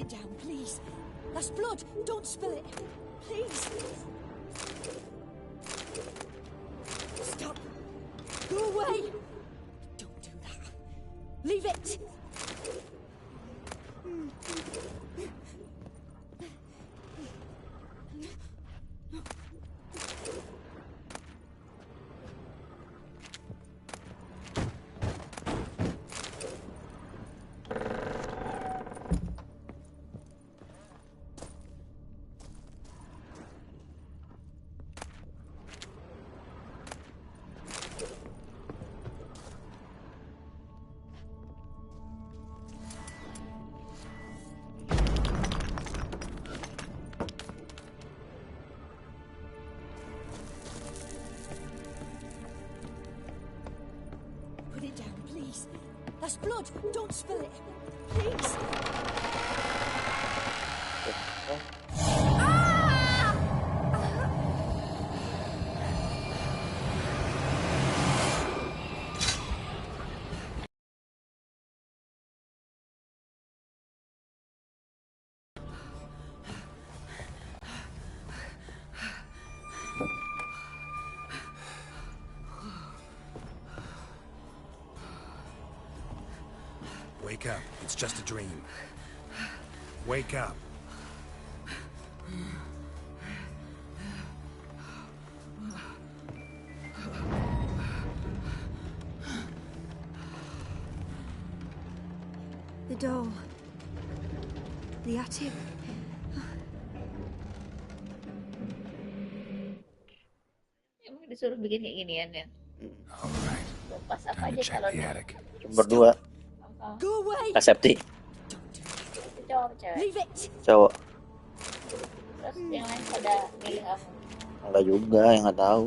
it down, please. That's blood. Don't spill it. Please. Stop. Go away. Don't do that. Leave it. That's blood. Don't spill it. Please. Wake up. It's just a dream. Wake up. The doll. The attic. Emang disuruh bikin kayak ginian ya? All right. Pas apa Time aja to check kalau the attic. Berdua. Go away. Kasepti. itu cowok apa cewek? Leave it. Cowok. Terus yang lain pada milih kamu. Enggak juga, yang nggak tahu.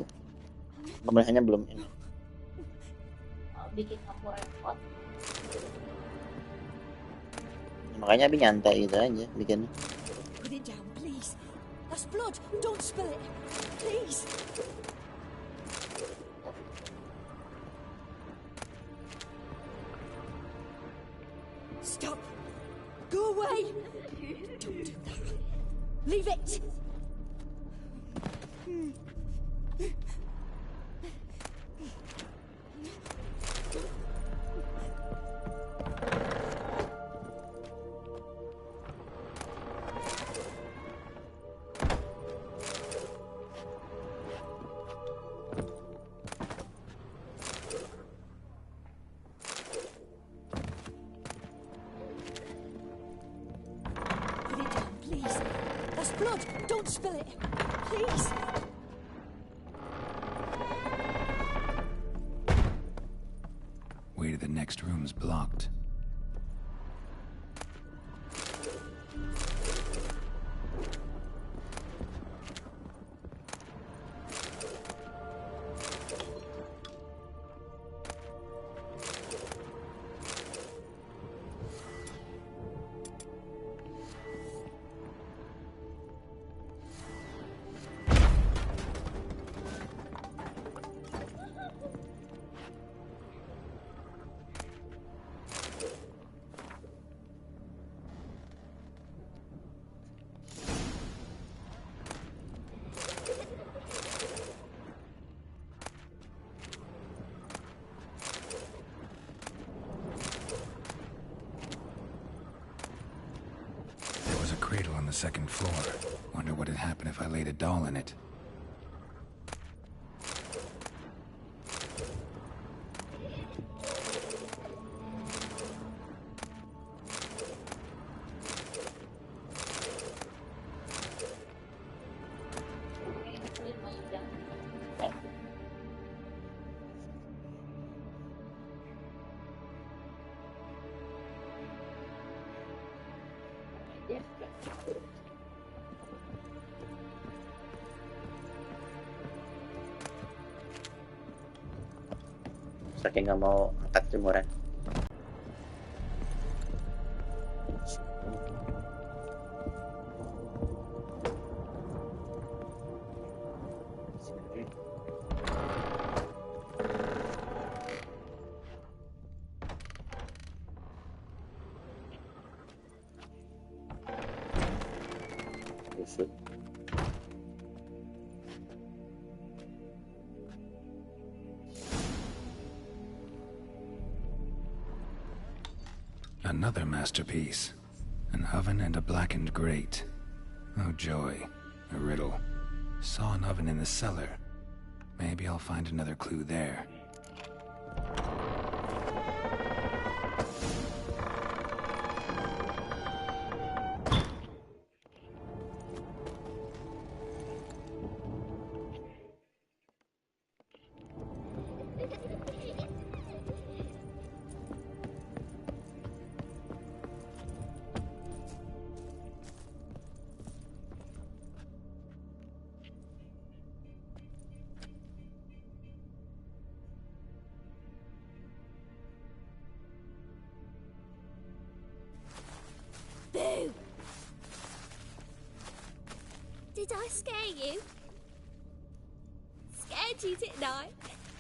Pemilihannya belum ini. Bikin kamu repot. Makanya Abi nyantai gitu aja bikinnya. Put it down, please. That's blood. Don't spill it. Please. Stop. Go away. Don't do that. Leave it. Blood! Don't spill it! Please! Way to the next room's blocked. Cradle on the second floor. Wonder what would happen if I laid a doll in it. Saking nggak mau angkat jemuran. รู้สึก Another masterpiece. An oven and a blackened grate. Oh joy. A riddle. Saw an oven in the cellar. Maybe I'll find another clue there. Boo! Did I scare you? Scared you, didn't I?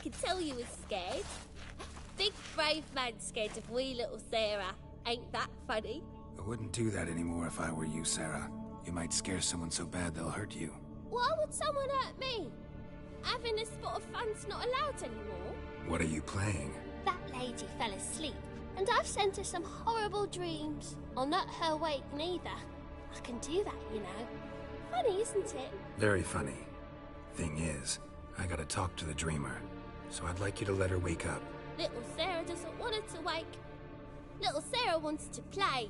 Can tell you was scared. Big brave man scared of wee little Sarah. Ain't that funny? I wouldn't do that anymore if I were you, Sarah. You might scare someone so bad they'll hurt you. Why would someone hurt me? Having a spot of fun's not allowed anymore. What are you playing? That lady fell asleep, and I've sent her some horrible dreams. I'll not her wake neither. I can do that, you know. Funny, isn't it? Very funny. Thing is, I gotta talk to the dreamer, so I'd like you to let her wake up. Little Sarah doesn't want her to wake. Little Sarah wants to play.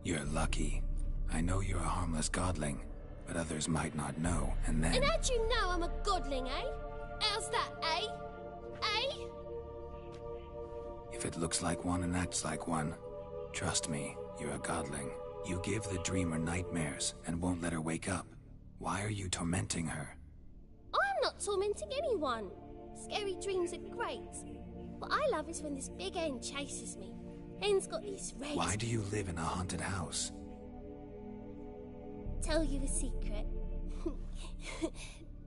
You're lucky. I know you're a harmless godling, but others might not know, and then... And how'd you know I'm a godling, eh? How's that, eh? Eh? If it looks like one and acts like one, trust me, you're a godling. You give the dreamer nightmares and won't let her wake up. Why are you tormenting her? I'm not tormenting anyone. Scary dreams are great. What I love is when this big hen chases me. Hen's got these red... Why do you live in a haunted house? Tell you a secret.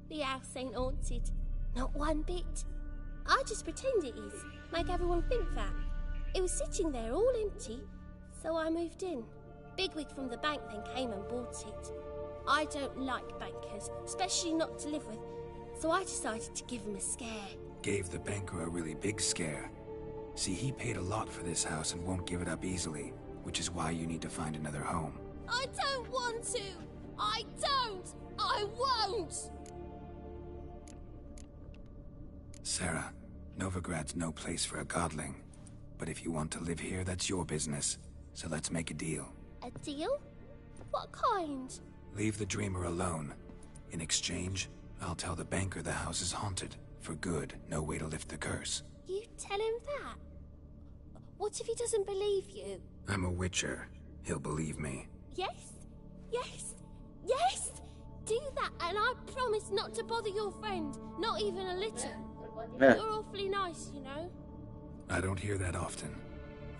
The house ain't haunted. Not one bit. I just pretend it is. Make everyone think that. It was sitting there all empty, so I moved in. Bigwig from the bank then came and bought it. I don't like bankers, especially not to live with, so I decided to give him a scare. Gave the banker a really big scare. See, he paid a lot for this house and won't give it up easily, which is why you need to find another home. I don't want to! I don't! I won't! Sarah, Novigrad's no place for a godling. But if you want to live here, that's your business. So let's make a deal. A deal? What kind? Leave the dreamer alone. In exchange, I'll tell the banker the house is haunted. For good, no way to lift the curse. You tell him that? What if he doesn't believe you? I'm a witcher. He'll believe me. Yes? Yes? Yes! Do that, and I promise not to bother your friend. Not even a little. Yeah. You're awfully nice, you know. I don't hear that often.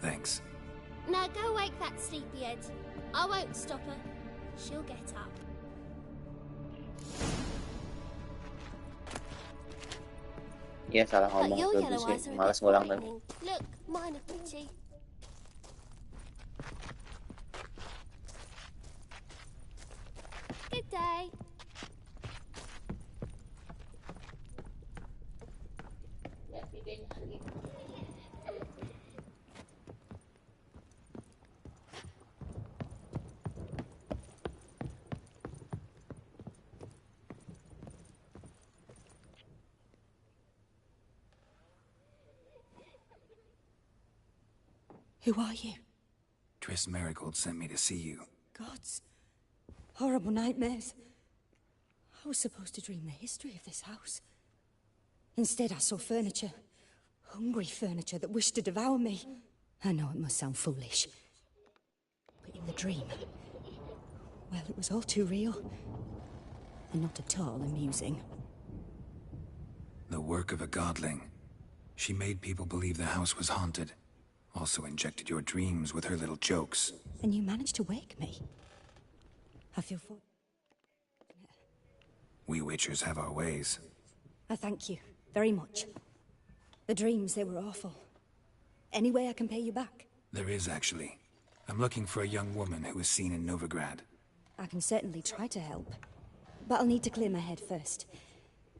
Thanks. Now go wake that sleepyhead. I won't stop her. She'll get up. Iya, salah But ngomong your tuh yellow sih. eyes are a Malas bit ngulang tuh. frightening. Look, mine are pretty. Good day. Who are you? Triss Marigold sent me to see you. Gods. Horrible nightmares. I was supposed to dream the history of this house. Instead, I saw furniture. Hungry furniture that wished to devour me. I know it must sound foolish. But in the dream, well, it was all too real. And not at all amusing. The work of a godling. She made people believe the house was haunted. Also injected your dreams with her little jokes. And you managed to wake me. I feel for... We witchers have our ways. I thank you very much. The dreams, they were awful. Any way I can pay you back? There is, actually. I'm looking for a young woman who was seen in Novigrad. I can certainly try to help. But I'll need to clear my head first.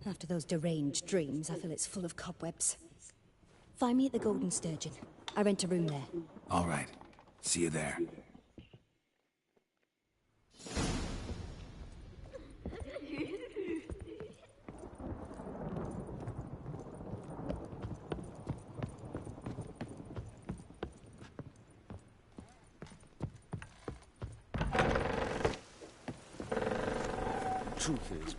After those deranged dreams, I feel it's full of cobwebs. Find me at the Golden Sturgeon. I rent a room there. All right. See you there. Truth is,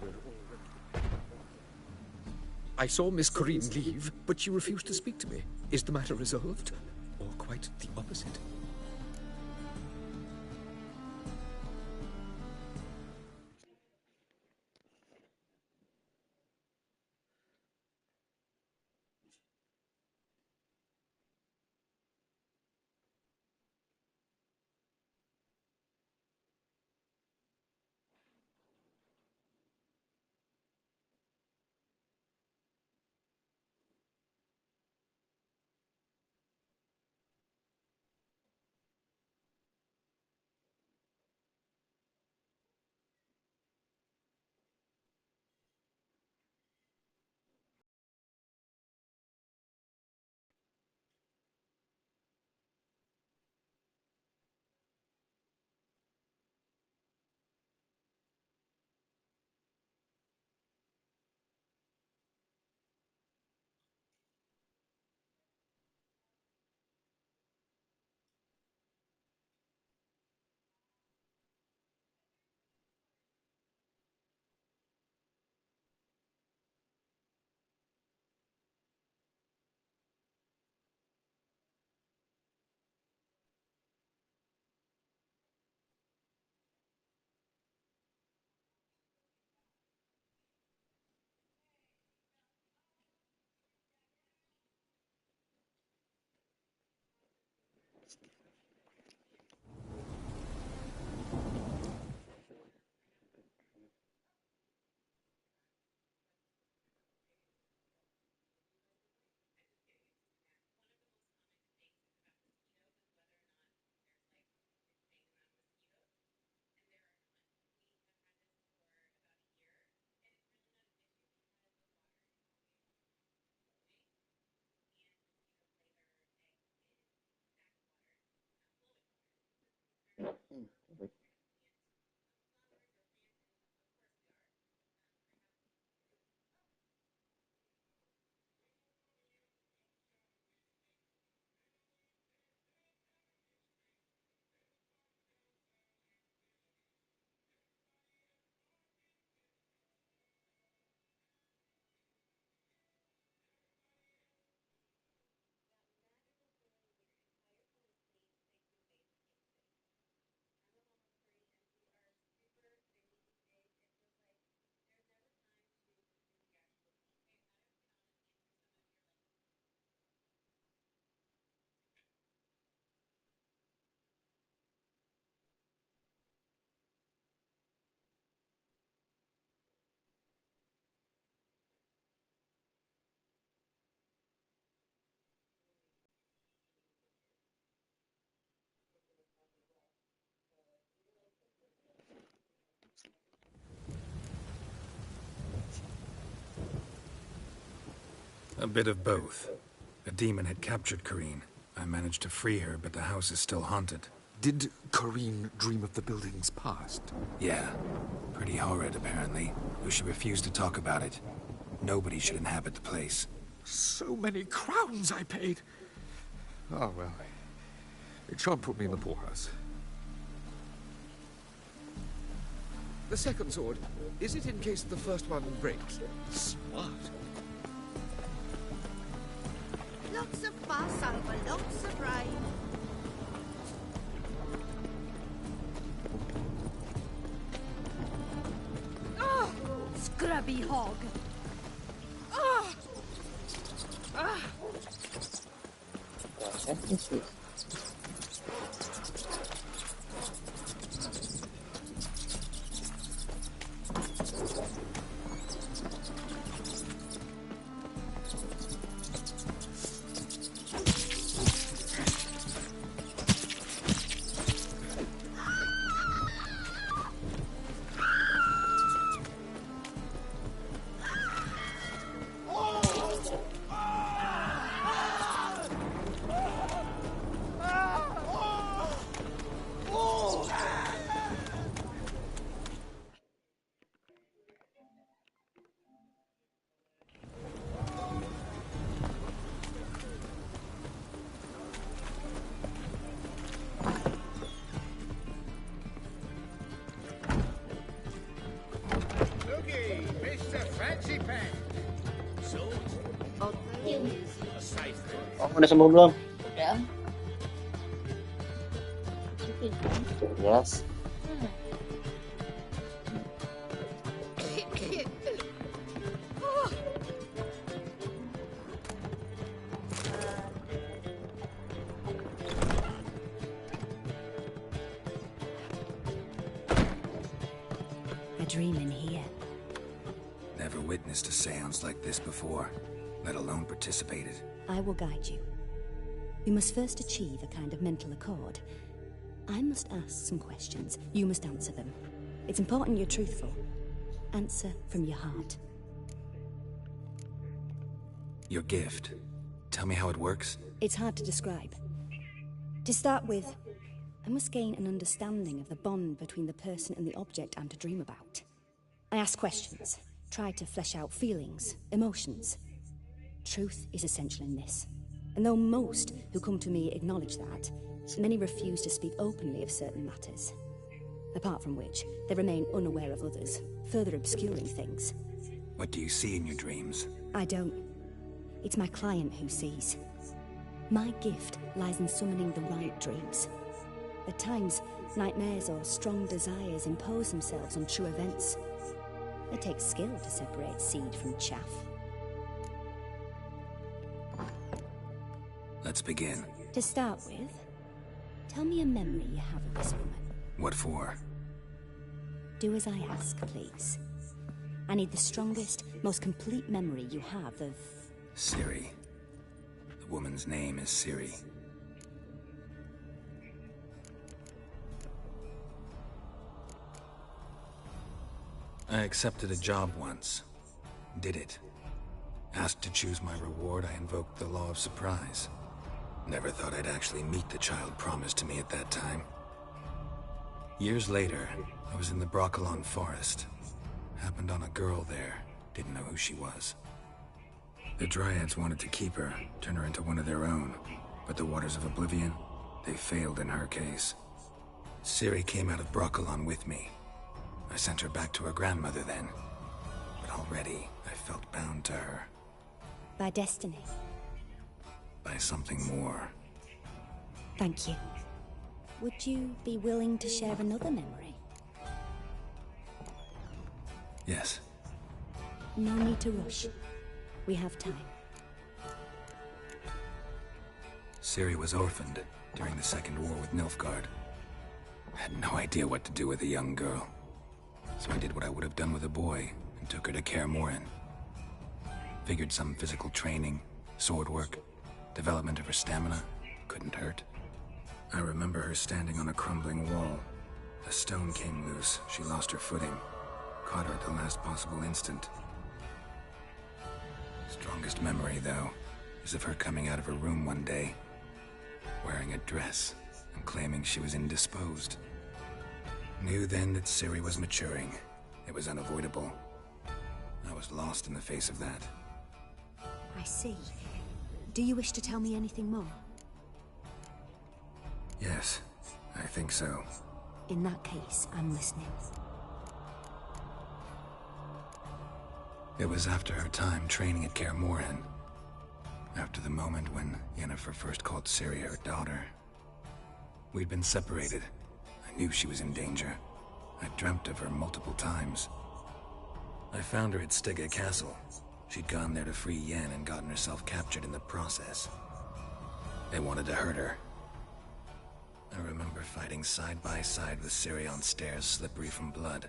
I saw Miss Corinne leave, but she refused to speak to me. Is the matter resolved? Or quite the opposite? A bit of both. A demon had captured Corinne. I managed to free her, but the house is still haunted. Did Corinne dream of the building's past? Yeah. Pretty horrid, apparently. Though she refused to talk about it. Nobody should inhabit the place. So many crowns I paid! Oh, well. It shan't put me in the poorhouse. The second sword, is it in case the first one breaks? Smart. Lots of fuss over lots of rain. Oh, scrubby hog. Oh. Ah. Oh, udah sembuh belum? Udah. Yes. A dream in here. Never witnessed a seance like this before, let alone participated. I will guide you. You must first achieve a kind of mental accord. I must ask some questions. You must answer them. It's important you're truthful. Answer from your heart. Your gift. Tell me how it works. It's hard to describe. To start with, I must gain an understanding of the bond between the person and the object I'm to dream about. I ask questions, try to flesh out feelings, emotions. Truth is essential in this. And though most who come to me acknowledge that, many refuse to speak openly of certain matters. Apart from which, they remain unaware of others, further obscuring things. What do you see in your dreams? I don't. It's my client who sees. My gift lies in summoning the right dreams. At times, nightmares or strong desires impose themselves on true events. It takes skill to separate seed from chaff. Let's begin. To start with, tell me a memory you have of this woman. What for? Do as I ask, please. I need the strongest, most complete memory you have of... Ciri. The woman's name is Ciri. I accepted a job once. Did it. Asked to choose my reward, I invoked the law of surprise. Never thought I'd actually meet the child promised to me at that time. Years later, I was in the Broccolon forest. Happened on a girl there. Didn't know who she was. The Dryads wanted to keep her, turn her into one of their own. But the Waters of Oblivion, they failed in her case. Ciri came out of Broccolon with me. I sent her back to her grandmother then. But already, I felt bound to her. By destiny. By something more. Thank you. Would you be willing to share another memory? Yes. No need to rush. We have time. Ciri was orphaned during the Second War with Nilfgaard. Had no idea what to do with a young girl. So I did what I would have done with a boy and took her to Kaer Morhen. Figured some physical training, sword work, development of her stamina couldn't hurt. I remember her standing on a crumbling wall. A stone came loose, she lost her footing. Caught her at the last possible instant. Strongest memory, though, is of her coming out of her room one day, wearing a dress and claiming she was indisposed. Knew then that Ciri was maturing. It was unavoidable. I was lost in the face of that. I see. Do you wish to tell me anything more? Yes, I think so. In that case, I'm listening. It was after her time training at Kaer Morhen. After the moment when Yennefer first called Ciri her daughter. We'd been separated. I knew she was in danger. I dreamt of her multiple times. I found her at Stygga Castle. She'd gone there to free Yen and gotten herself captured in the process. They wanted to hurt her. I remember fighting side by side with Ciri on stairs slippery from blood.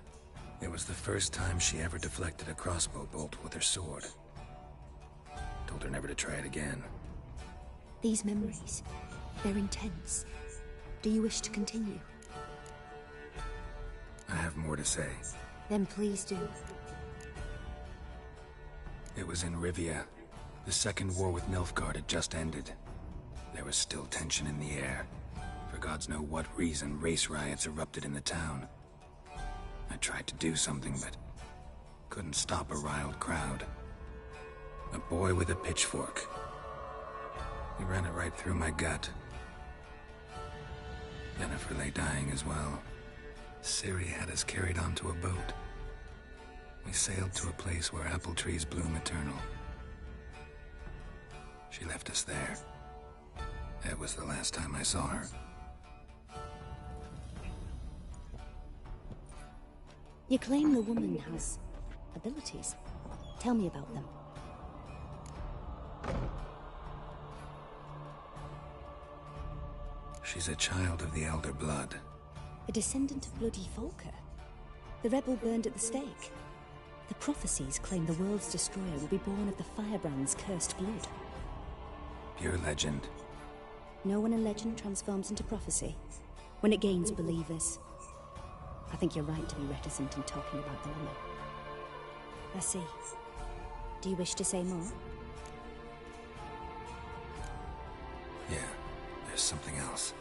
It was the first time she ever deflected a crossbow bolt with her sword. Told her never to try it again. These memories, they're intense. Do you wish to continue? I have more to say. Then please do. It was in Rivia. The Second War with Nilfgaard had just ended. There was still tension in the air. For gods know what reason, race riots erupted in the town. I tried to do something, but couldn't stop a riled crowd. A boy with a pitchfork. He ran it right through my gut. Yennefer lay dying as well. Ciri had us carried onto a boat. We sailed to a place where apple trees bloom eternal. She left us there. That was the last time I saw her. You claim the woman has abilities. Tell me about them. She's a child of the Elder Blood. A descendant of bloody Volker. The rebel burned at the stake. The prophecies claim the world's destroyer will be born of the Firebrand's cursed blood. Pure legend. Know when a legend transforms into prophecy? When it gains believers. I think you're right to be reticent in talking about the woman. I see. Do you wish to say more? Yeah, there's something else.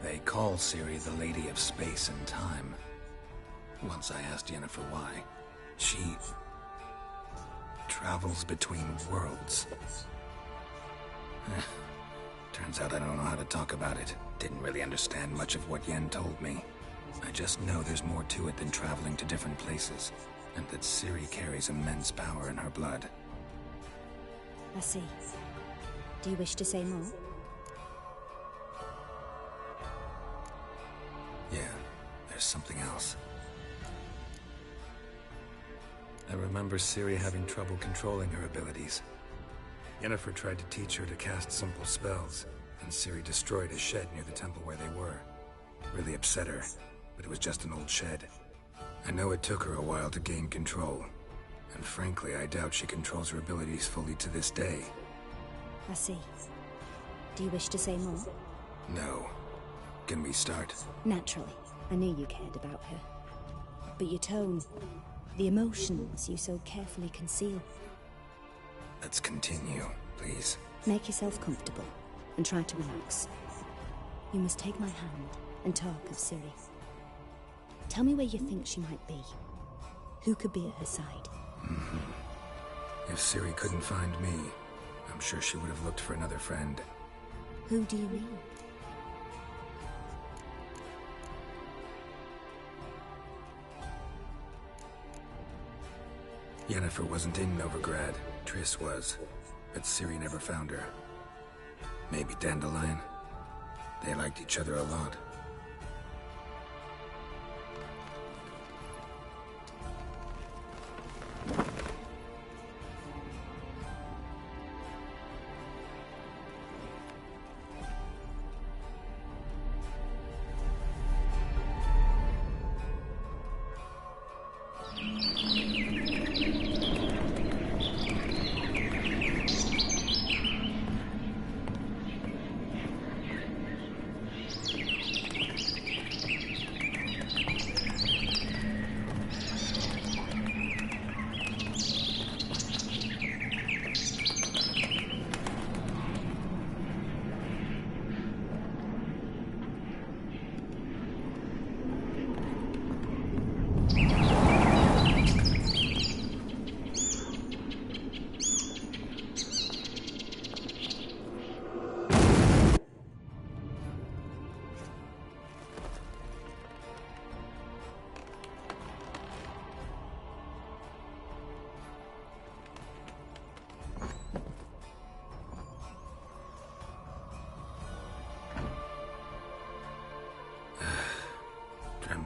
They call Ciri the Lady of Space and Time. Once I asked Yennefer why. She travels between worlds. Turns out I don't know how to talk about it. Didn't really understand much of what Yen told me. I just know there's more to it than traveling to different places, and that Ciri carries immense power in her blood. I see. Do you wish to say more? Yeah, there's something else. I remember Ciri having trouble controlling her abilities. Yennefer tried to teach her to cast simple spells, and Ciri destroyed a shed near the temple where they were. Really upset her, but it was just an old shed. I know it took her a while to gain control, and frankly, I doubt she controls her abilities fully to this day. I see. Do you wish to say more? No. Can we start? Naturally. I knew you cared about her. But your tone, the emotions you so carefully conceal. Let's continue, please. Make yourself comfortable, and try to relax. You must take my hand and talk of Ciri. Tell me where you think she might be. Who could be at her side? If Ciri couldn't find me, I'm sure she would have looked for another friend. Who do you mean? Yennefer wasn't in Novigrad. Triss was. But Ciri never found her. Maybe Dandelion? They liked each other a lot.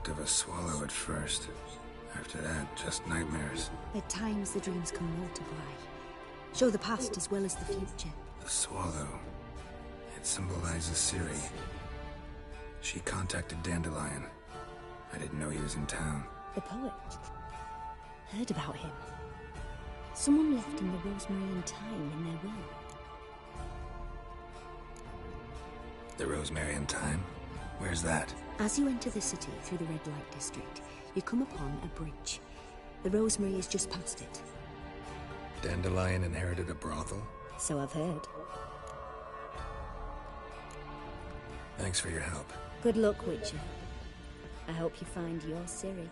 Of a swallow at first. After that, just nightmares. At times, the dreams can multiply. Show the past as well as the future. The swallow. It symbolizes Ciri. She contacted Dandelion. I didn't know he was in town. The poet. Heard about him. Someone left him the Rosemary and Thyme in their will. The Rosemary and Thyme? Where's that? As you enter the city through the red light district, you come upon a bridge. The Rosemary is just past it. Dandelion inherited a brothel? So I've heard. Thanks for your help. Good luck, Witcher. I hope you find your Ciri.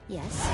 Yes?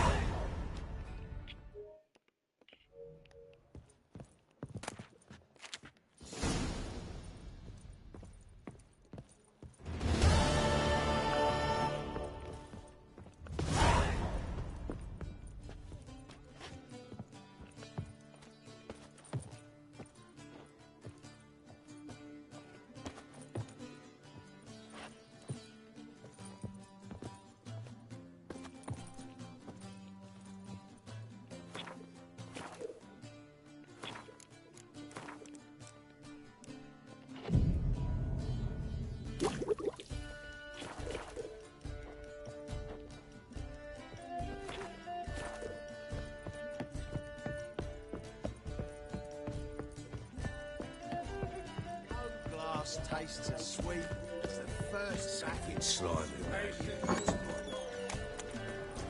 last tastes are sweet as the first sack in Slimy.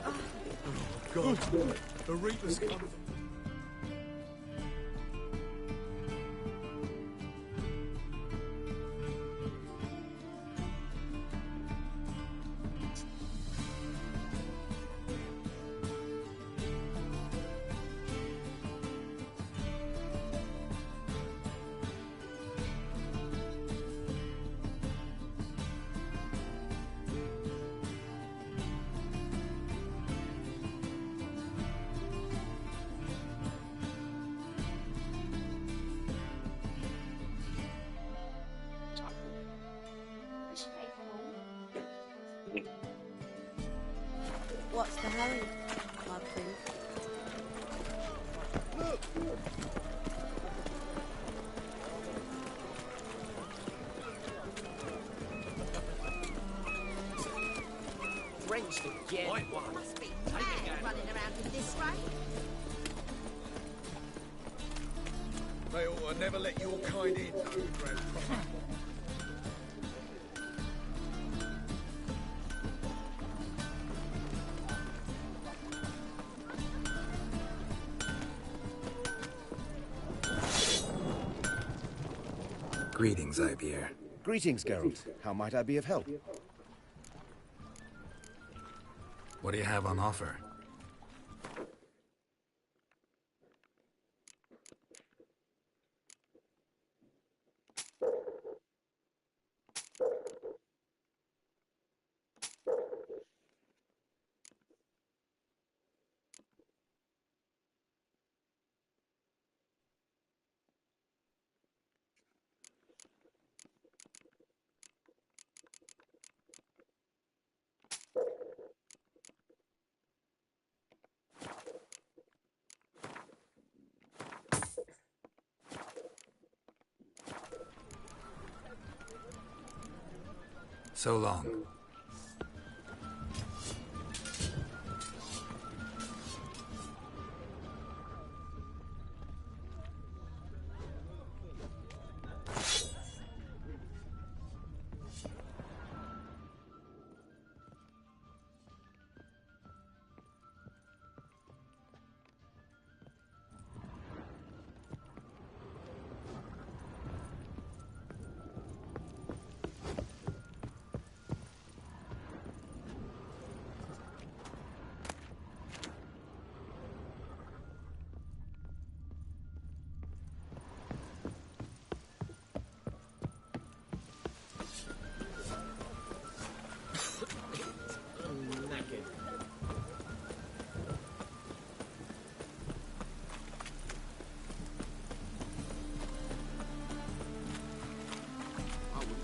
Oh, God. The Reaper's coming. What's the hurry, I think? Look! Drenched again. Must be mad running around in this rain. They ought to never let your kind in, Grand Prophet. Greetings, Ivier. Greetings, Geralt. How might I be of help? What do you have on offer? So long.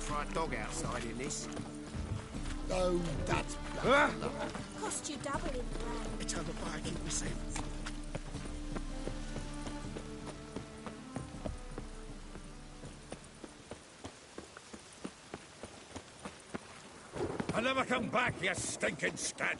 Try a dog outside in this. Oh, that's Cost you double in the round. It's over by a keep myself. I never come back, you stinking scadgy!